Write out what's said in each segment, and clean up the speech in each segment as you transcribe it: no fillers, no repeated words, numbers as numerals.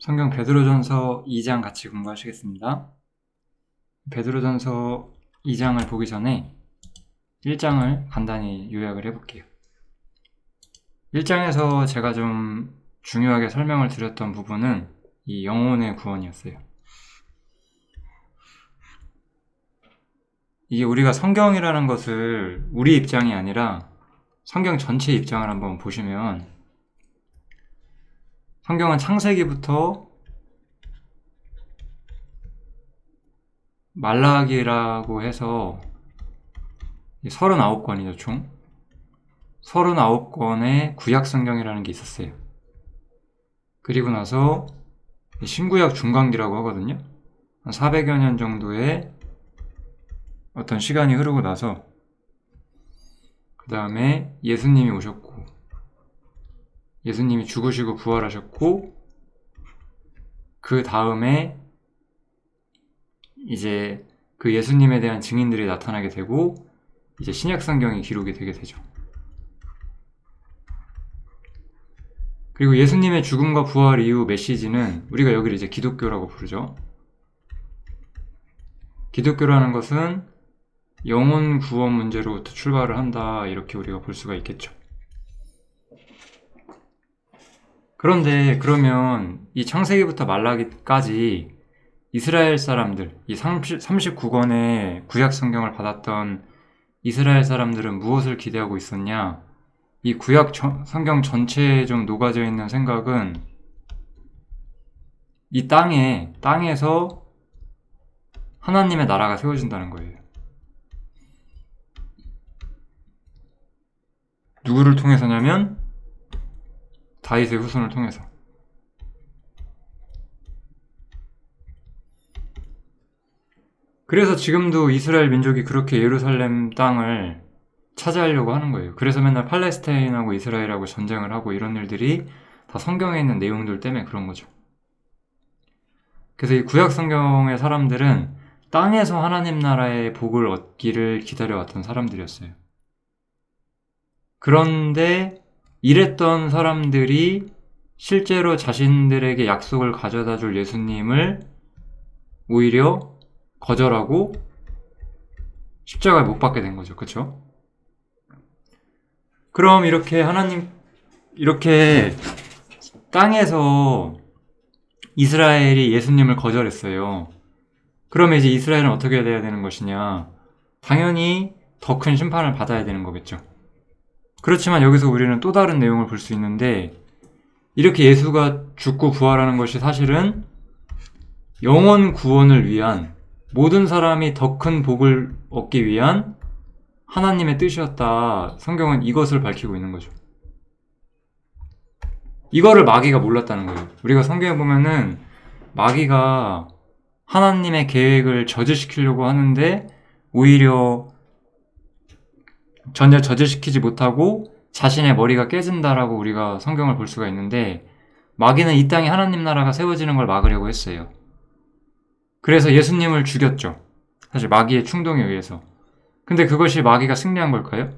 성경 베드로전서 2장 같이 공부하시겠습니다. 베드로전서 2장을 보기 전에 1장을 간단히 요약을 해볼게요. 1장에서 제가 좀 중요하게 설명을 드렸던 부분은 이 영혼의 구원이었어요. 이게 우리가 성경이라는 것을 우리 입장이 아니라 성경 전체 입장을 한번 보시면 성경은 창세기부터 말라기라고 해서 39권이죠, 총. 39권의 구약 성경이라는 게 있었어요. 그리고 나서 신구약 중간기라고 하거든요. 한 400여 년 정도의 어떤 시간이 흐르고 나서 그 다음에 예수님이 오셨고 예수님이 죽으시고 부활하셨고 그 다음에 이제 그 예수님에 대한 증인들이 나타나게 되고 이제 신약 성경이 기록이 되게 되죠. 그리고 예수님의 죽음과 부활 이후 메시지는 우리가 여기를 이제 기독교라고 부르죠. 기독교라는 것은 영혼 구원 문제로부터 출발을 한다, 이렇게 우리가 볼 수가 있겠죠. 그런데 그러면 이 창세기부터 말라기까지 이스라엘 사람들, 이 39권의 구약 성경을 받았던 이스라엘 사람들은 무엇을 기대하고 있었냐? 이 구약 성경 전체에 좀 녹아져 있는 생각은 이 땅에서 하나님의 나라가 세워진다는 거예요. 누구를 통해서냐면 다윗의 후손을 통해서. 그래서 지금도 이스라엘 민족이 그렇게 예루살렘 땅을 차지하려고 하는 거예요. 그래서 맨날 팔레스타인하고 이스라엘하고 전쟁을 하고 이런 일들이 다 성경에 있는 내용들 때문에 그런 거죠. 그래서 이 구약 성경의 사람들은 땅에서 하나님 나라의 복을 얻기를 기다려왔던 사람들이었어요. 그런데 이랬던 사람들이 실제로 자신들에게 약속을 가져다 줄 예수님을 오히려 거절하고 십자가에 못 박게 된 거죠. 그렇죠? 그럼 이렇게 땅에서 이스라엘이 예수님을 거절했어요. 그러면 이제 이스라엘은 어떻게 돼야 되는 것이냐? 당연히 더 큰 심판을 받아야 되는 거겠죠. 그렇지만 여기서 우리는 또 다른 내용을 볼 수 있는데, 이렇게 예수가 죽고 부활하는 것이 사실은 영혼 구원을 위한, 모든 사람이 더 큰 복을 얻기 위한 하나님의 뜻이었다. 성경은 이것을 밝히고 있는 거죠. 이거를 마귀가 몰랐다는 거예요. 우리가 성경에 보면은 마귀가 하나님의 계획을 저지시키려고 하는데 오히려 전혀 저지시키지 못하고 자신의 머리가 깨진다라고 우리가 성경을 볼 수가 있는데, 마귀는 이 땅에 하나님 나라가 세워지는 걸 막으려고 했어요. 그래서 예수님을 죽였죠. 사실 마귀의 충동에 의해서. 근데 그것이 마귀가 승리한 걸까요?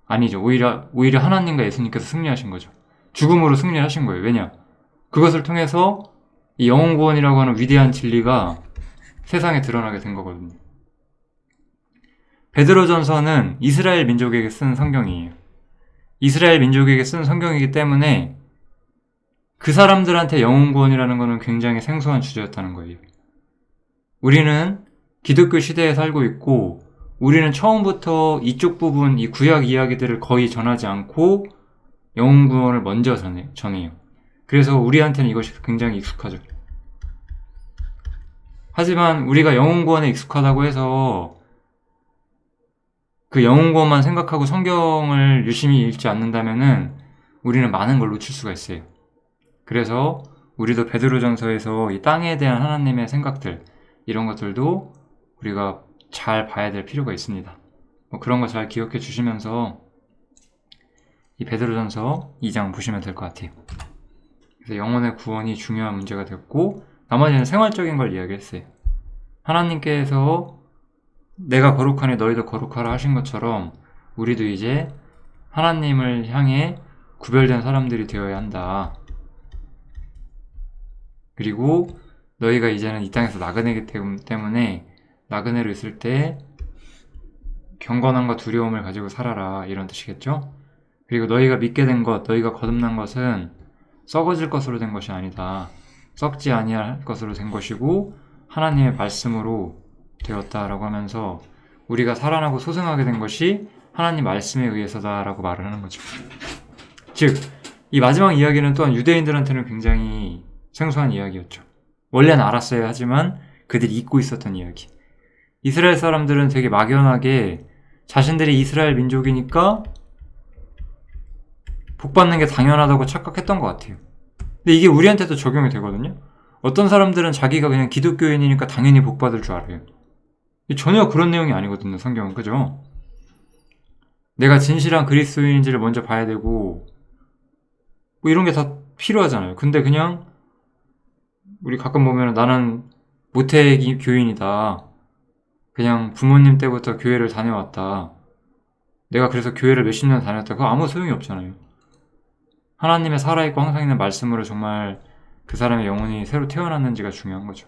아니죠. 오히려 하나님과 예수님께서 승리하신 거죠. 죽음으로 승리하신 거예요. 왜냐? 그것을 통해서 이 영혼 구원이라고 하는 위대한 진리가 세상에 드러나게 된 거거든요. 베드로전서는 이스라엘 민족에게 쓴 성경이에요. 이스라엘 민족에게 쓴 성경이기 때문에 그 사람들한테 영혼 구원이라는 것은 굉장히 생소한 주제였다는 거예요. 우리는 기독교 시대에 살고 있고, 우리는 처음부터 이쪽 부분, 이 구약 이야기들을 거의 전하지 않고 영혼 구원을 먼저 전해요. 그래서 우리한테는 이것이 굉장히 익숙하죠. 하지만 우리가 영혼 구원에 익숙하다고 해서 그 영혼 구원만 생각하고 성경을 유심히 읽지 않는다면은 우리는 많은 걸 놓칠 수가 있어요. 그래서 우리도 베드로전서에서 이 땅에 대한 하나님의 생각들, 이런 것들도 우리가 잘 봐야 될 필요가 있습니다. 그런 거 잘 기억해 주시면서 이 베드로전서 2장 보시면 될 것 같아요. 그래서 영혼의 구원이 중요한 문제가 됐고, 나머지는 생활적인 걸 이야기했어요. 하나님께서 내가 거룩하니 너희도 거룩하라 하신 것처럼 우리도 이제 하나님을 향해 구별된 사람들이 되어야 한다. 그리고 너희가 이제는 이 땅에서 나그네이기 때문에 나그네로 있을 때 경건함과 두려움을 가지고 살아라, 이런 뜻이겠죠? 그리고 너희가 믿게 된 것, 너희가 거듭난 것은 썩어질 것으로 된 것이 아니다. 썩지 아니할 것으로 된 것이고 하나님의 말씀으로 되었다라고 하면서 우리가 살아나고 소생하게 된 것이 하나님 말씀에 의해서다라고 말을 하는 거죠. 즉, 이 마지막 이야기는 또한 유대인들한테는 굉장히 생소한 이야기였죠. 원래는 알았어야 하지만 그들이 잊고 있었던 이야기. 이스라엘 사람들은 되게 막연하게 자신들이 이스라엘 민족이니까 복받는 게 당연하다고 착각했던 것 같아요. 근데 이게 우리한테도 적용이 되거든요. 어떤 사람들은 자기가 그냥 기독교인이니까 당연히 복받을 줄 알아요. 전혀 그런 내용이 아니거든요, 성경은. 그죠? 내가 진실한 그리스도인인지를 먼저 봐야 되고 뭐 이런 게 다 필요하잖아요. 근데 그냥 우리 가끔 보면 나는 모태 교인이다. 그냥 부모님 때부터 교회를 다녀왔다. 내가 그래서 교회를 몇십 년 다녔다. 그거 아무 소용이 없잖아요. 하나님의 살아있고 항상 있는 말씀으로 정말 그 사람의 영혼이 새로 태어났는지가 중요한 거죠.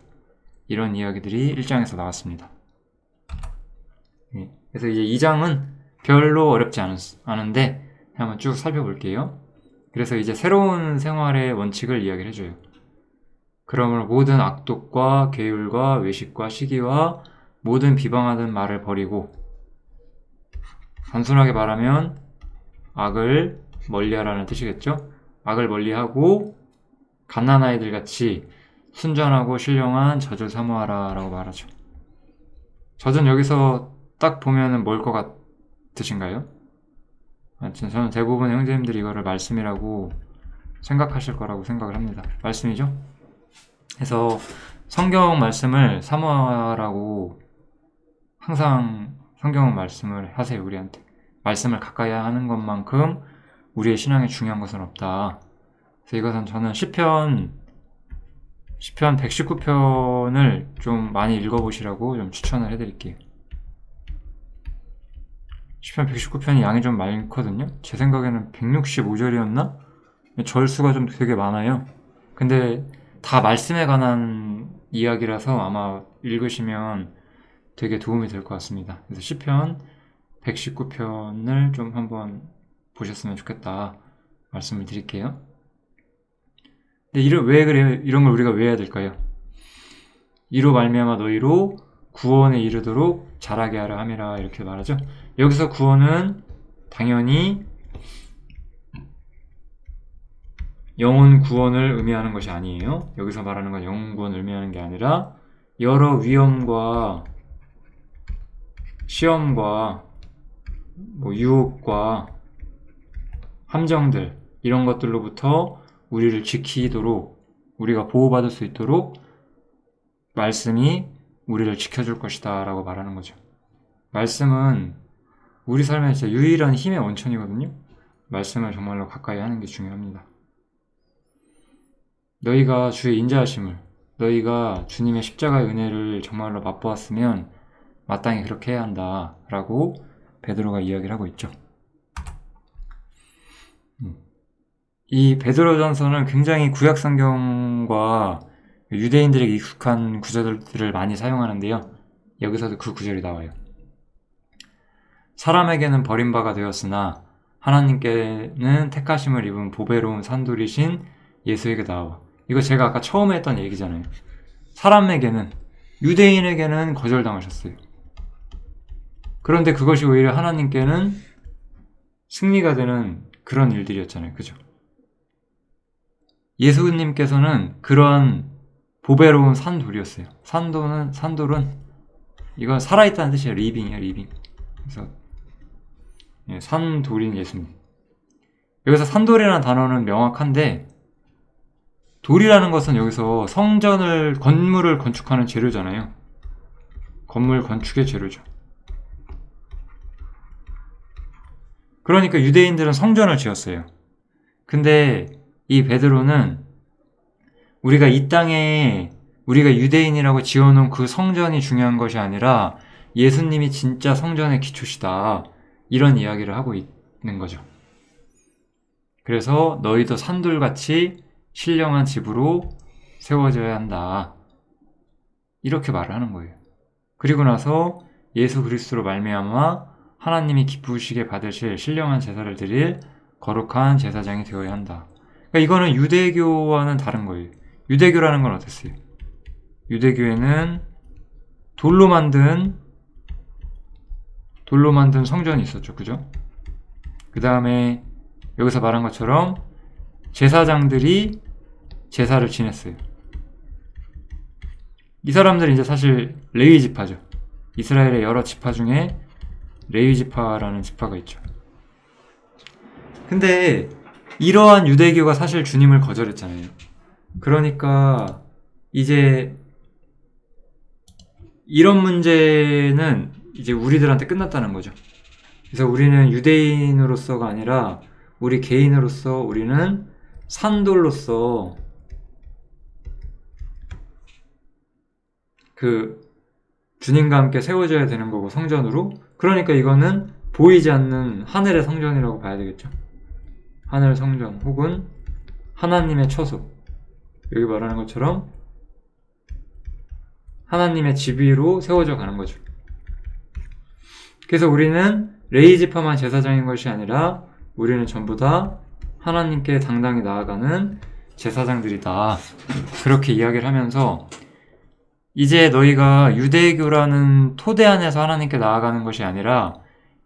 이런 이야기들이 1장에서 나왔습니다. 그래서 이제 2장은 별로 어렵지 않은데 한번 쭉 살펴볼게요. 그래서 이제 새로운 생활의 원칙을 이야기를 해줘요. 그러므로 모든 악독과 계율과 외식과 시기와 모든 비방하는 말을 버리고, 단순하게 말하면 악을 멀리하라는 뜻이겠죠? 악을 멀리하고 갓난아이들 같이 순전하고 신령한 젖을 사모하라 라고 말하죠. 젖은 여기서 딱 보면은 뭘 것 같으신가요? 저는 대부분 형제님들이 이거를 말씀이라고 생각하실 거라고 생각을 합니다. 말씀이죠? 그래서 성경 말씀을 사모하라고 항상 성경은 말씀을 하세요, 우리한테. 말씀을 가까이 하는 것만큼 우리의 신앙에 중요한 것은 없다. 그래서 이것은 저는 시편 119편을 좀 많이 읽어보시라고 좀 추천을 해드릴게요. 시편 119편이 양이 좀 많거든요. 제 생각에는 165절이었나? 절수가 좀 되게 많아요. 근데 다 말씀에 관한 이야기라서 아마 읽으시면 되게 도움이 될 것 같습니다. 그래서 시편 119편을 좀 한번 보셨으면 좋겠다 말씀을 드릴게요. 근데 왜 그래요? 이런 걸 우리가 왜 해야 될까요? 이로 말미암아 너희로 구원에 이르도록 자라게 하라 함이라, 이렇게 말하죠. 여기서 구원은 당연히 영혼 구원을 의미하는 것이 아니에요. 여기서 말하는 건 영혼 구원을 의미하는 게 아니라 여러 위험과 시험과 유혹과 함정들, 이런 것들로부터 우리를 지키도록, 우리가 보호받을 수 있도록 말씀이 우리를 지켜줄 것이다 라고 말하는 거죠. 말씀은 우리 삶의 진짜 유일한 힘의 원천이거든요. 말씀을 정말로 가까이 하는 게 중요합니다. 너희가 주의 인자하심을, 너희가 주님의 십자가의 은혜를 정말로 맛보았으면 마땅히 그렇게 해야 한다 라고 베드로가 이야기를 하고 있죠. 이 베드로전서는 굉장히 구약성경과 유대인들에게 익숙한 구절들을 많이 사용하는데요. 여기서도 그 구절이 나와요. 사람에게는 버림바가 되었으나 하나님께는 택하심을 입은 보배로운 산돌이신 예수에게 나와. 이거 제가 아까 처음에 했던 얘기잖아요. 사람에게는, 유대인에게는 거절당하셨어요. 그런데 그것이 오히려 하나님께는 승리가 되는 그런 일들이었잖아요. 그죠? 예수님께서는 그런 보배로운 산돌이었어요. 산돌은 이건 살아있다는 뜻이에요. 리빙이에요, 리빙. 그래서 산돌인 예수님. 여기서 산돌이라는 단어는 명확한데, 돌이라는 것은 여기서 건물을 건축하는 재료잖아요. 건물 건축의 재료죠. 그러니까 유대인들은 성전을 지었어요. 근데 이 베드로는 우리가 이 땅에 우리가 유대인이라고 지어놓은 그 성전이 중요한 것이 아니라 예수님이 진짜 성전의 기초시다, 이런 이야기를 하고 있는 거죠. 그래서 너희도 산돌같이 신령한 집으로 세워져야 한다. 이렇게 말을 하는 거예요. 그리고 나서 예수 그리스도로 말미암아 하나님이 기쁘시게 받으실 신령한 제사를 드릴 거룩한 제사장이 되어야 한다. 그러니까 이거는 유대교와는 다른 거예요. 유대교라는 건 어땠어요? 유대교에는 돌로 만든 성전이 있었죠. 그죠? 그 다음에 여기서 말한 것처럼 제사장들이 제사를 지냈어요. 이 사람들은 이제 사실 레위 지파죠. 이스라엘의 여러 지파 중에 레위 지파라는 지파가 있죠. 근데 이러한 유대교가 사실 주님을 거절했잖아요. 그러니까 이제 이런 문제는 이제 우리들한테 끝났다는 거죠. 그래서 우리는 유대인으로서가 아니라 우리 개인으로서 우리는 산돌로서 그 주님과 함께 세워져야 되는 거고, 성전으로. 그러니까 이거는 보이지 않는 하늘의 성전이라고 봐야 되겠죠. 하늘 성전 혹은 하나님의 처소, 여기 말하는 것처럼 하나님의 집 위로 세워져 가는 거죠. 그래서 우리는 레위 지파만 제사장인 것이 아니라 우리는 전부 다 하나님께 당당히 나아가는 제사장들이다. 그렇게 이야기를 하면서 이제 너희가 유대교라는 토대 안에서 하나님께 나아가는 것이 아니라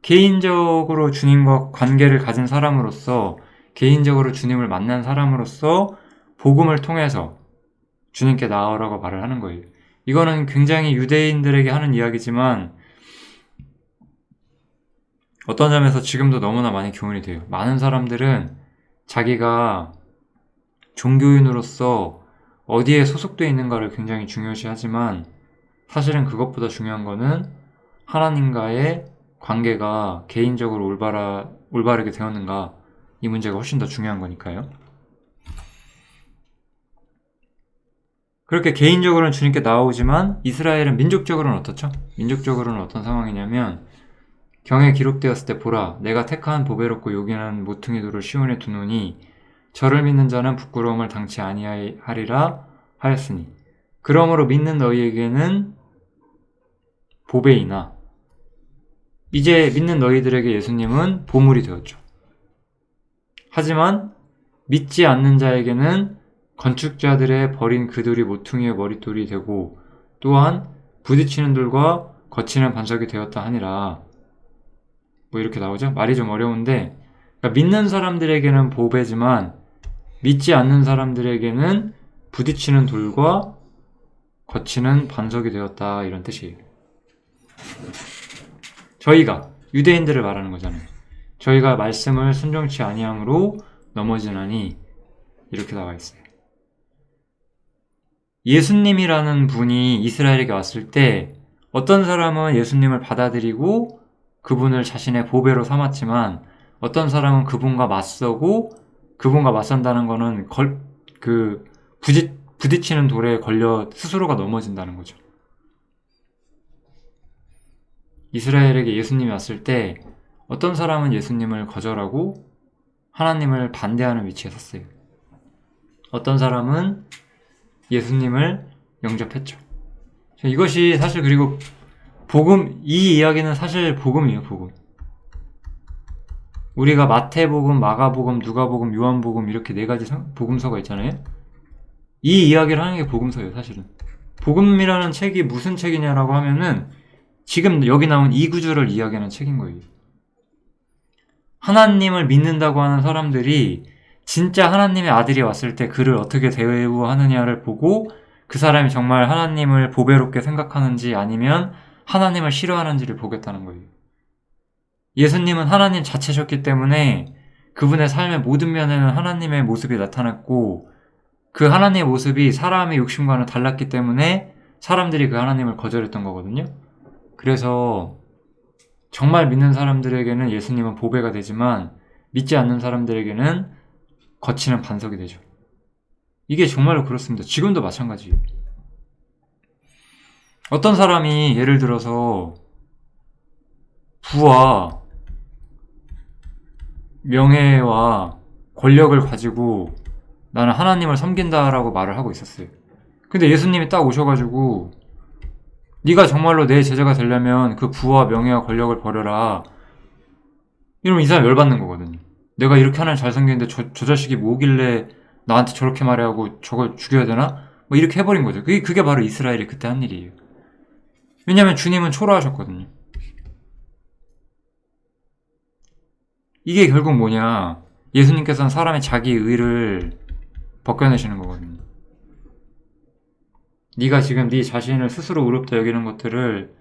개인적으로 주님과 관계를 가진 사람으로서, 개인적으로 주님을 만난 사람으로서 복음을 통해서 주님께 나아오라고 말을 하는 거예요. 이거는 굉장히 유대인들에게 하는 이야기지만 어떤 점에서 지금도 너무나 많이 교훈이 돼요. 많은 사람들은 자기가 종교인으로서 어디에 소속되어 있는가를 굉장히 중요시하지만 사실은 그것보다 중요한 거는 하나님과의 관계가 개인적으로 올바르게 되었는가, 이 문제가 훨씬 더 중요한 거니까요. 그렇게 개인적으로는 주님께 나오지만 이스라엘은 민족적으로는 어떻죠? 민족적으로는 어떤 상황이냐면 경에 기록되었을 때 보라, 내가 택한 보배롭고 요긴한 모퉁이 돌을 시온에 두노니 저를 믿는 자는 부끄러움을 당치 아니하리라 하였으니 그러므로 믿는 너희에게는 보배이나, 이제 믿는 너희들에게 예수님은 보물이 되었죠. 하지만 믿지 않는 자에게는 건축자들의 버린 그 돌이 모퉁이의 머릿돌이 되고 또한 부딪히는 돌과 거치는 반석이 되었다 하니라. 뭐 이렇게 나오죠? 말이 좀 어려운데, 그러니까 믿는 사람들에게는 보배지만 믿지 않는 사람들에게는 부딪히는 돌과 거치는 반석이 되었다, 이런 뜻이에요. 저희가 유대인들을 말하는 거잖아요. 저희가 말씀을 순종치 아니함으로 넘어지나니, 이렇게 나와 있어요. 예수님이라는 분이 이스라엘에게 왔을 때 어떤 사람은 예수님을 받아들이고 그분을 자신의 보배로 삼았지만 어떤 사람은 그분과 맞서고, 그분과 맞선다는 거는 부딪히는 돌에 걸려 스스로가 넘어진다는 거죠. 이스라엘에게 예수님이 왔을 때 어떤 사람은 예수님을 거절하고 하나님을 반대하는 위치에 섰어요. 어떤 사람은 예수님을 영접했죠. 이것이 사실, 그리고 복음, 이 이야기는 사실 복음이에요. 복음. 우리가 마태복음, 마가복음, 누가복음, 요한복음 이렇게 4가지 복음서가 있잖아요. 이 이야기를 하는 게 복음서예요. 사실은 복음이라는 책이 무슨 책이냐라고 하면은 지금 여기 나온 이 구절을 이야기하는 책인 거예요. 하나님을 믿는다고 하는 사람들이 진짜 하나님의 아들이 왔을 때 그를 어떻게 대우하느냐를 보고 그 사람이 정말 하나님을 보배롭게 생각하는지 아니면 하나님을 싫어하는지를 보겠다는 거예요. 예수님은 하나님 자체셨기 때문에 그분의 삶의 모든 면에는 하나님의 모습이 나타났고, 그 하나님의 모습이 사람의 욕심과는 달랐기 때문에 사람들이 그 하나님을 거절했던 거거든요. 그래서 정말 믿는 사람들에게는 예수님은 보배가 되지만 믿지 않는 사람들에게는 거치는 반석이 되죠. 이게 정말로 그렇습니다. 지금도 마찬가지예요. 어떤 사람이 예를 들어서 부와 명예와 권력을 가지고 나는 하나님을 섬긴다라고 말을 하고 있었어요. 근데 예수님이 딱 오셔가지고 네가 정말로 내 제자가 되려면 그 부와 명예와 권력을 버려라. 이러면 이 사람 열받는 거거든요. 내가 이렇게 하나님 잘생겼는데 저 자식이 뭐길래 나한테 저렇게 말해하고 저걸 죽여야 되나? 뭐 이렇게 해버린 거죠. 그게 바로 이스라엘이 그때 한 일이에요. 왜냐하면 주님은 초라하셨거든요. 이게 결국 뭐냐? 예수님께서는 사람의 자기 의를 벗겨내시는 거거든요. 네가 지금 네 자신을 스스로 의롭다 여기는 것들을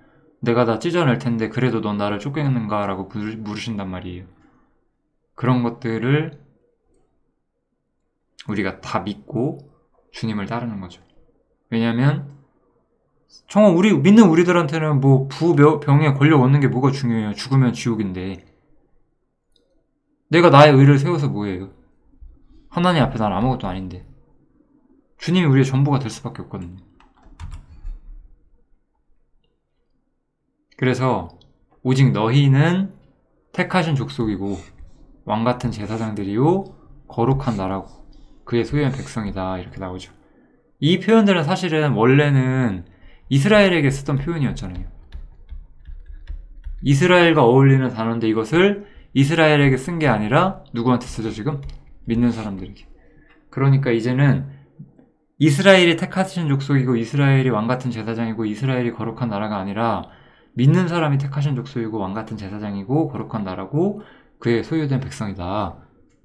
내가 다 찢어낼 텐데 그래도 넌 나를 쫓겠는가? 라고 물으신단 말이에요. 그런 것들을 우리가 다 믿고 주님을 따르는 거죠. 왜냐하면 정말 믿는 우리들한테는 뭐 병에 권력 얻는 게 뭐가 중요해요. 죽으면 지옥인데 내가 나의 의를 세워서 뭐예요? 하나님 앞에 난 아무것도 아닌데 주님이 우리의 전부가 될 수밖에 없거든요. 그래서 오직 너희는 택하신 족속이고 왕같은 제사장들이요 거룩한 나라고 그의 소유한 백성이다 이렇게 나오죠. 이 표현들은 사실은 원래는 이스라엘에게 쓰던 표현이었잖아요. 이스라엘과 어울리는 단어인데 이것을 이스라엘에게 쓴 게 아니라 누구한테 쓰죠 지금? 믿는 사람들에게. 그러니까 이제는 이스라엘이 택하신 족속이고 이스라엘이 왕같은 제사장이고 이스라엘이 거룩한 나라가 아니라 믿는 사람이 택하신 족속이고 왕같은 제사장이고 거룩한 나라고 그의 소유된 백성이다.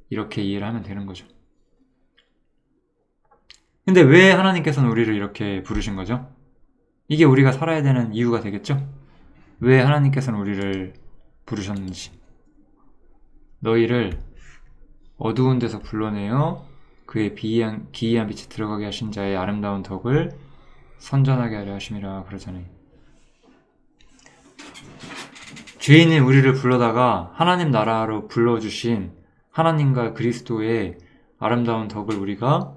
이렇게 이해를 하면 되는 거죠. 근데 왜 하나님께서는 우리를 이렇게 부르신 거죠? 이게 우리가 살아야 되는 이유가 되겠죠? 왜 하나님께서는 우리를 부르셨는지. 너희를 어두운 데서 불러내어 그의 기이한 빛에 들어가게 하신 자의 아름다운 덕을 선전하게 하려 하심이라 그러잖아요. 죄인인 우리를 불러다가 하나님 나라로 불러주신 하나님과 그리스도의 아름다운 덕을 우리가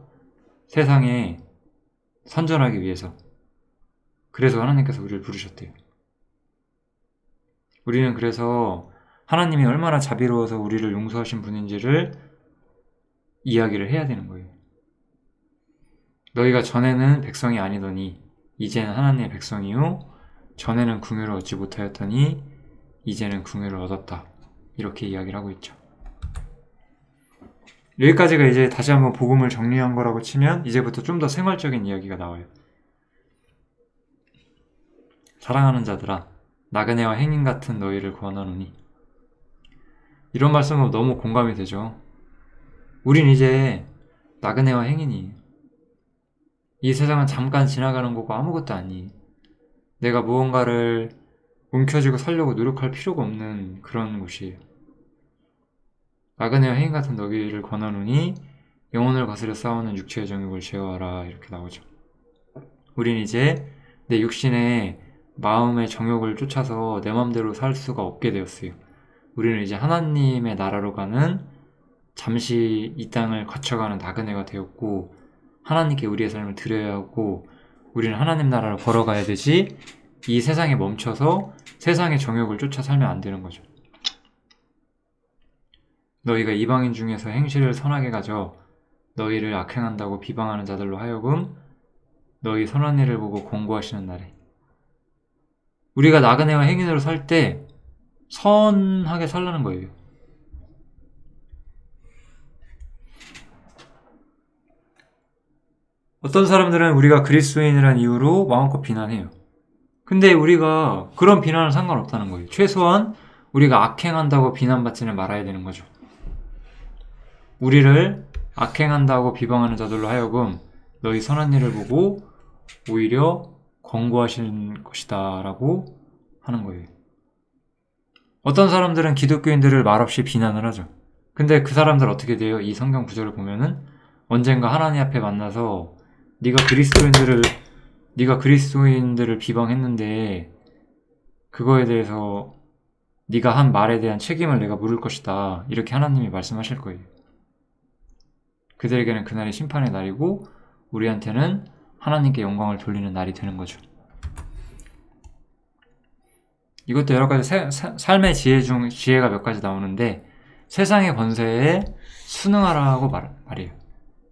세상에 선전하기 위해서 그래서 하나님께서 우리를 부르셨대요. 우리는 그래서 하나님이 얼마나 자비로워서 우리를 용서하신 분인지를 이야기를 해야 되는 거예요. 너희가 전에는 백성이 아니더니 이제는 하나님의 백성이요 전에는 긍휼을 얻지 못하였더니 이제는 긍휼을 얻었다. 이렇게 이야기를 하고 있죠. 여기까지가 이제 다시 한번 복음을 정리한 거라고 치면 이제부터 좀 더 생활적인 이야기가 나와요. 사랑하는 자들아 나그네와 행인 같은 너희를 구원하노니 이런 말씀은 너무 공감이 되죠. 우린 이제 나그네와 행인이에요. 이 세상은 잠깐 지나가는 거고 아무것도 아니에요. 내가 무언가를 움켜쥐고 살려고 노력할 필요가 없는 그런 곳이에요. 나그네와 행인 같은 너희를 권하노니 영혼을 거스려 싸우는 육체의 정욕을 제어하라 이렇게 나오죠. 우린 이제 내 육신의 마음의 정욕을 쫓아서 내 맘대로 살 수가 없게 되었어요. 우리는 이제 하나님의 나라로 가는 잠시 이 땅을 거쳐가는 나그네가 되었고 하나님께 우리의 삶을 드려야 하고 우리는 하나님 나라로 걸어가야 되지 이 세상에 멈춰서 세상의 정욕을 쫓아 살면 안 되는 거죠. 너희가 이방인 중에서 행실을 선하게 가져 너희를 악행한다고 비방하는 자들로 하여금 너희 선한 일을 보고 공고하시는 날에 우리가 나그네와 행인으로 살 때 선하게 살라는 거예요. 어떤 사람들은 우리가 그리스도인이라는 이유로 마음껏 비난해요. 근데 우리가 그런 비난은 상관없다는 거예요. 최소한 우리가 악행한다고 비난받지는 말아야 되는 거죠. 우리를 악행한다고 비방하는 자들로 하여금 너희 선한 일을 보고 오히려 권고하시는 것이다 라고 하는 거예요. 어떤 사람들은 기독교인들을 말없이 비난을 하죠. 근데 그 사람들 어떻게 돼요? 이 성경 구절을 보면은 언젠가 하나님 앞에 만나서 네가 그리스도인들을 비방했는데 그거에 대해서 네가 한 말에 대한 책임을 내가 물을 것이다. 이렇게 하나님이 말씀하실 거예요. 그들에게는 그날이 심판의 날이고 우리한테는 하나님께 영광을 돌리는 날이 되는 거죠. 이것도 여러 가지 삶의 지혜가 몇 가지 나오는데 세상의 권세에 순응하라고 말해요.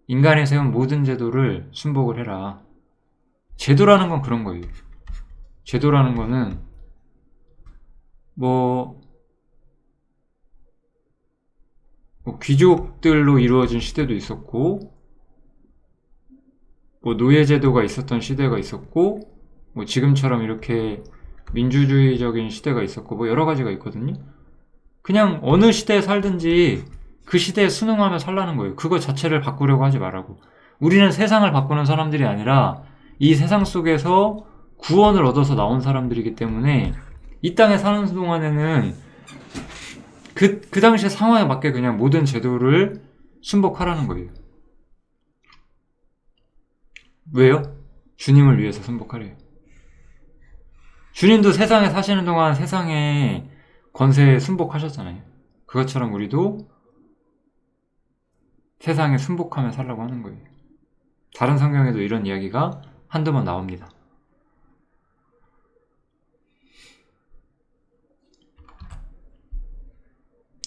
인간이 세운 모든 제도를 순복을 해라. 제도라는 건 그런 거예요. 제도라는 거는 뭐 귀족들로 이루어진 시대도 있었고, 뭐 노예제도가 있었던 시대가 있었고, 뭐 지금처럼 이렇게 민주주의적인 시대가 있었고, 뭐 여러 가지가 있거든요. 그냥 어느 시대에 살든지 그 시대에 순응하며 살라는 거예요. 그거 자체를 바꾸려고 하지 말라고. 우리는 세상을 바꾸는 사람들이 아니라 이 세상 속에서 구원을 얻어서 나온 사람들이기 때문에 이 땅에 사는 동안에는 그 당시의 상황에 맞게 그냥 모든 제도를 순복하라는 거예요. 왜요? 주님을 위해서 순복하래요. 주님도 세상에 사시는 동안 세상의 권세에 순복하셨잖아요. 그것처럼 우리도 세상에 순복하며 살라고 하는 거예요. 다른 성경에도 이런 이야기가 한두 번 나옵니다.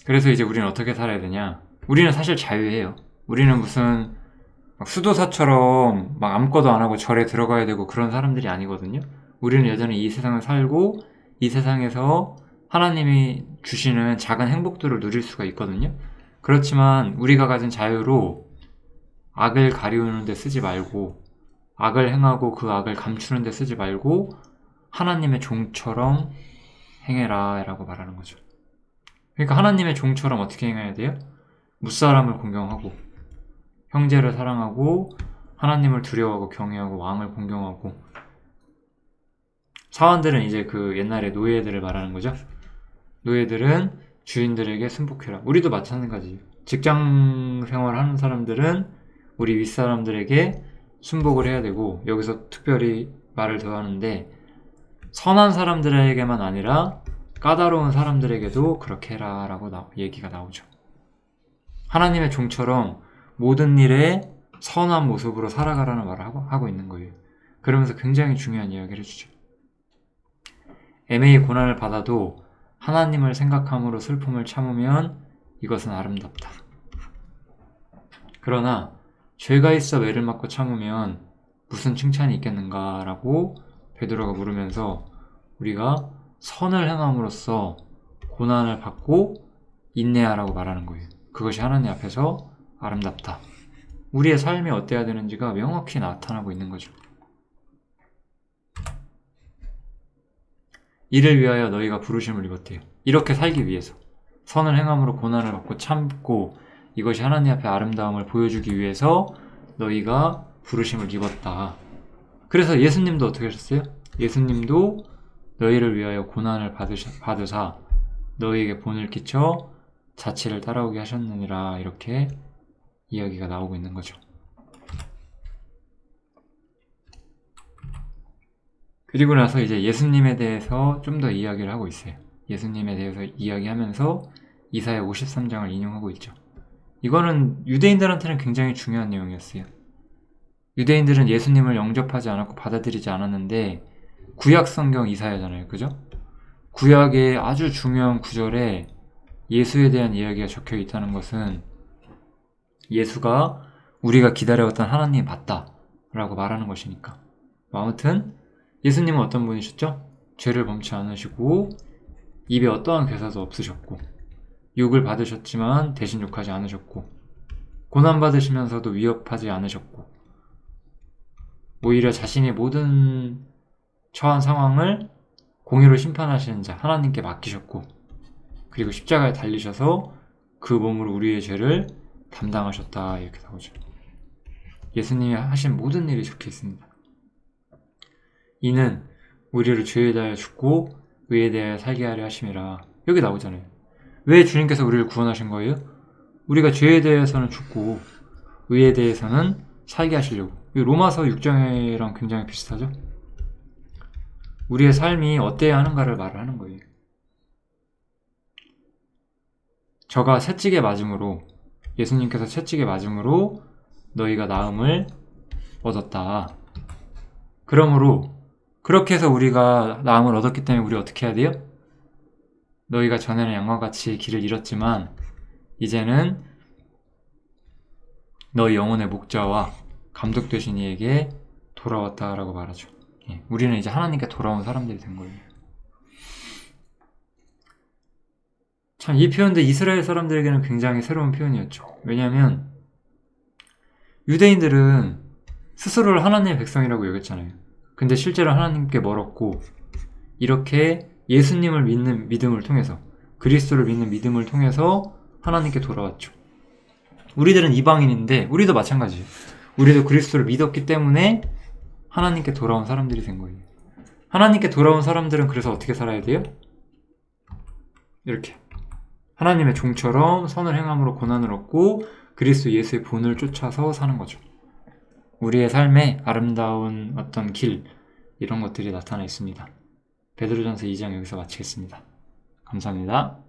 그래서 이제 우리는 어떻게 살아야 되냐? 우리는 사실 자유예요. 우리는 무슨 수도사처럼 막 아무것도 안 하고 절에 들어가야 되고 그런 사람들이 아니거든요. 우리는 여전히 이 세상을 살고 이 세상에서 하나님이 주시는 작은 행복들을 누릴 수가 있거든요. 그렇지만 우리가 가진 자유로 악을 가리우는 데 쓰지 말고, 악을 행하고 그 악을 감추는 데 쓰지 말고 하나님의 종처럼 행해라 라고 말하는 거죠. 그러니까 하나님의 종처럼 어떻게 행해야 돼요? 무사람을 공경하고, 형제를 사랑하고, 하나님을 두려워하고 경외하고, 왕을 공경하고. 사원들은 이제 그 옛날에 노예들을 말하는 거죠. 노예들은 주인들에게 순복해라. 우리도 마찬가지예요. 직장 생활하는 사람들은 우리 윗사람들에게 순복을 해야 되고, 여기서 특별히 말을 더 하는데, 선한 사람들에게만 아니라 까다로운 사람들에게도 그렇게 해라 라고 얘기가 나오죠. 하나님의 종처럼 모든 일에 선한 모습으로 살아가라는 말을 하고 있는 거예요. 그러면서 굉장히 중요한 이야기를 해주죠. 애매히 고난을 받아도 하나님을 생각함으로 슬픔을 참으면 이것은 아름답다. 그러나 죄가 있어 매를 맞고 참으면 무슨 칭찬이 있겠는가 라고 베드로가 물으면서 우리가 선을 행함으로써 고난을 받고 인내하라고 말하는 거예요. 그것이 하나님 앞에서 아름답다. 우리의 삶이 어때야 되는지가 명확히 나타나고 있는 거죠. 이를 위하여 너희가 부르심을 입었대요. 이렇게 살기 위해서. 선을 행함으로 고난을 받고 참고 이것이 하나님 앞에 아름다움을 보여주기 위해서 너희가 부르심을 입었다. 그래서 예수님도 어떻게 하셨어요? 예수님도 너희를 위하여 고난을 받으사 너희에게 본을 끼쳐 자치를 따라오게 하셨느니라 이렇게 이야기가 나오고 있는 거죠. 그리고 나서 이제 예수님에 대해서 좀 더 이야기를 하고 있어요. 예수님에 대해서 이야기하면서 이사야 53장을 인용하고 있죠. 이거는 유대인들한테는 굉장히 중요한 내용이었어요. 유대인들은 예수님을 영접하지 않았고 받아들이지 않았는데 구약 성경 이사야잖아요. 그죠? 구약의 아주 중요한 구절에 예수에 대한 이야기가 적혀 있다는 것은 예수가 우리가 기다려왔던 하나님이 맞다 라고 말하는 것이니까. 아무튼 예수님은 어떤 분이셨죠? 죄를 범치 않으시고 입에 어떠한 괴사도 없으셨고 욕을 받으셨지만 대신 욕하지 않으셨고 고난받으시면서도 위협하지 않으셨고 오히려 자신의 모든 처한 상황을 공의로 심판하시는 자 하나님께 맡기셨고 그리고 십자가에 달리셔서 그 몸으로 우리의 죄를 담당하셨다 이렇게 나오죠. 예수님이 하신 모든 일이 적혀 있습니다. 이는 우리를 죄에 대하여 죽고 의에 대하여 살게 하려 하심이라 여기 나오잖아요. 왜 주님께서 우리를 구원하신 거예요? 우리가 죄에 대해서는 죽고 의에 대해서는 살게 하시려고. 로마서 6장이랑 굉장히 비슷하죠? 우리의 삶이 어때야 하는가를 말을 하는 거예요. 저가 채찍에 맞음으로 예수님께서 채찍에 맞음으로 너희가 나음을 얻었다. 그러므로 그렇게 해서 우리가 나음을 얻었기 때문에 우리 어떻게 해야 돼요? 너희가 전에는 양과 같이 길을 잃었지만 이제는 너희 영혼의 목자와 감독 되신 이에게 돌아왔다라고 말하죠. 예, 우리는 이제 하나님께 돌아온 사람들이 된 거예요. 참, 이 표현도 이스라엘 사람들에게는 굉장히 새로운 표현이었죠. 왜냐하면 유대인들은 스스로를 하나님의 백성이라고 여겼잖아요. 근데 실제로 하나님께 멀었고, 이렇게 예수님을 믿는 믿음을 통해서, 그리스도를 믿는 믿음을 통해서 하나님께 돌아왔죠. 우리들은 이방인인데 우리도 마찬가지예요. 우리도 그리스도를 믿었기 때문에 하나님께 돌아온 사람들이 된 거예요. 하나님께 돌아온 사람들은 그래서 어떻게 살아야 돼요? 이렇게 하나님의 종처럼 선을 행함으로 고난을 얻고 그리스도 예수의 본을 쫓아서 사는 거죠. 우리의 삶에 아름다운 어떤 길, 이런 것들이 나타나 있습니다. 베드로전서 2장 여기서 마치겠습니다. 감사합니다.